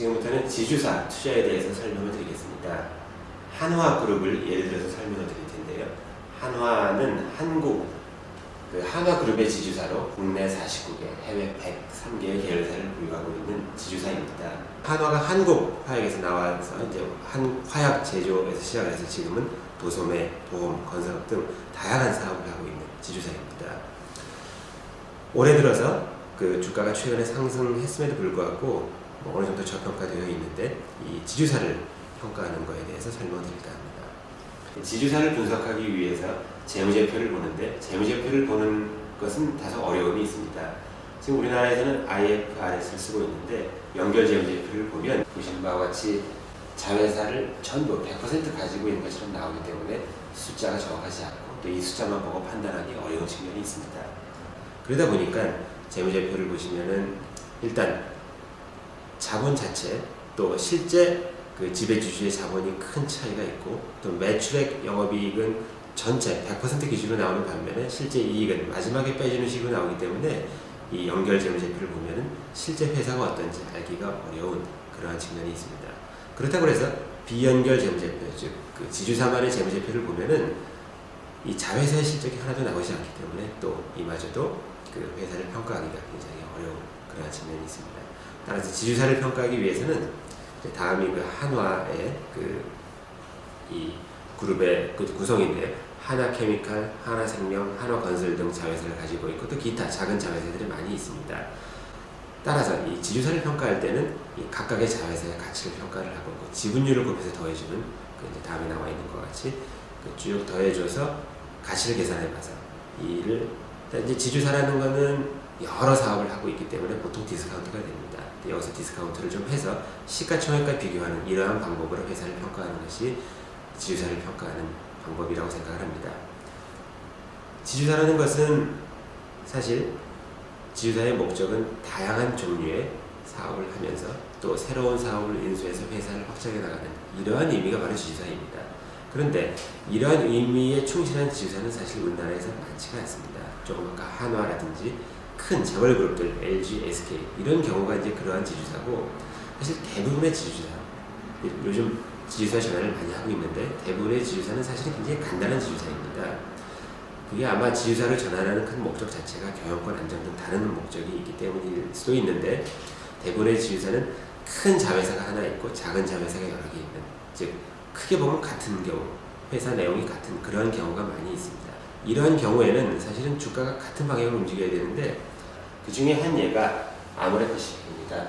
지금부터는 지주사 투자에 대해서 설명을 드리겠습니다. 한화그룹을 예를 들어서 설명을 드릴 텐데요. 한화는 한국 한화그룹의 지주사로 국내 49개, 해외 103개의 계열사를 보유하고 있는 지주사입니다. 한화가 한국 화약에서 나와서 이제 한 화약 제조에서 시작을 해서 지금은 도소매, 보험, 건설업 등 다양한 사업을 하고 있는 지주사입니다. 올해 들어서 주가가 최근에 상승했음에도 불구하고 어느 정도 저평가되어 있는데 이 지주사를 평가하는 것에 대해서 설명드릴까 합니다. 지주사를 분석하기 위해서 재무제표를 보는데 재무제표를 보는 것은 다소 어려움이 있습니다. 지금 우리나라에서는 IFRS를 쓰고 있는데 연결 재무제표를 보면 보시는 바와 같이 자회사를 전부 100% 가지고 있는 것처럼 나오기 때문에 숫자가 정확하지 않고 또 이 숫자만 보고 판단하기 어려운 측면이 있습니다. 그러다 보니까 재무제표를 보시면은 일단 자본 자체 또 실제 지배주주의 자본이 큰 차이가 있고 또 매출액 영업이익은 전체 100% 기준으로 나오는 반면에 실제 이익은 마지막에 빼주는 식으로 나오기 때문에 이 연결 재무제표를 보면은 실제 회사가 어떤지 알기가 어려운 그러한 측면이 있습니다. 그렇다고 해서 비연결 재무제표, 즉 지주사만의 재무제표를 보면은 이 자회사의 실적이 하나도 나오지 않기 때문에 또 이마저도 회사를 평가하기가 굉장히 어려운 그러한 측면이 있습니다. 따라서 지주사를 평가하기 위해서는 다음이 한화의 이 그룹의 구성인데 하나케미칼, 하나생명, 한화건설 등 자회사를 가지고 있고 또 기타 작은 자회사들이 많이 있습니다. 따라서 이 지주사를 평가할 때는 이 각각의 자회사의 가치를 평가를 하고 지분율을 곱해서 더해주는 이제 다음에 나와 있는 것 같이 쭉 더해줘서 가치를 계산해봐서 이를 이제 지주사라는 것은 여러 사업을 하고 있기 때문에 보통 디스카운트가 됩니다. 여기서 디스카운트를 좀 해서 시가총액과 비교하는 이러한 방법으로 회사를 평가하는 것이 지주사를 평가하는 방법이라고 생각을 합니다. 지주사라는 것은 사실 지주사의 목적은 다양한 종류의 사업을 하면서 또 새로운 사업을 인수해서 회사를 확장해 나가는 이러한 의미가 바로 지주사입니다. 그런데 이러한 의미에 충실한 지주사는 사실 우리나라에서 많지가 않습니다. 조금 아까 한화라든지 큰 재벌 그룹들, LG, SK 이런 경우가 이제 그러한 지주사고 사실 대부분의 지주사 요즘 지주사 전환을 많이 하고 있는데 대부분의 지주사는 사실 굉장히 간단한 지주사입니다. 그게 아마 지주사를 전환하는 큰 목적 자체가 경영권 안정 등 다른 목적이 있기 때문일 수도 있는데 대부분의 지주사는 큰 자회사가 하나 있고 작은 자회사가 여러 개 있는 즉 크게 보면 같은 경우 회사 내용이 같은 그런 경우가 많이 있습니다. 이러한 경우에는 사실은 주가가 같은 방향으로 움직여야 되는데 그 중에 한 예가 아모레퍼시픽입니다.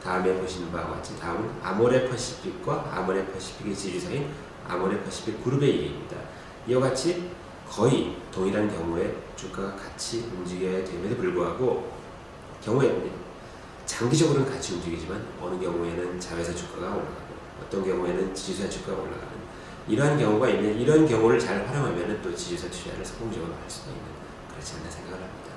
다음에 보시는 바와 같이 다음은 아모레퍼시픽과 아모레퍼시픽의 지주사인 아모레퍼시픽 그룹의 얘기입니다. 이와 같이 거의 동일한 경우에 주가가 같이 움직여야 됨에도 불구하고 경우에는 장기적으로는 같이 움직이지만 어느 경우에는 자회사 주가가 올라가고 어떤 경우에는 지주사 주가가 올라가는 이러한 경우가 있는 이런 경우를 잘 활용하면 또 지주사 투자를 성공적으로 할 수가 있는 그렇지 않나 생각을 합니다.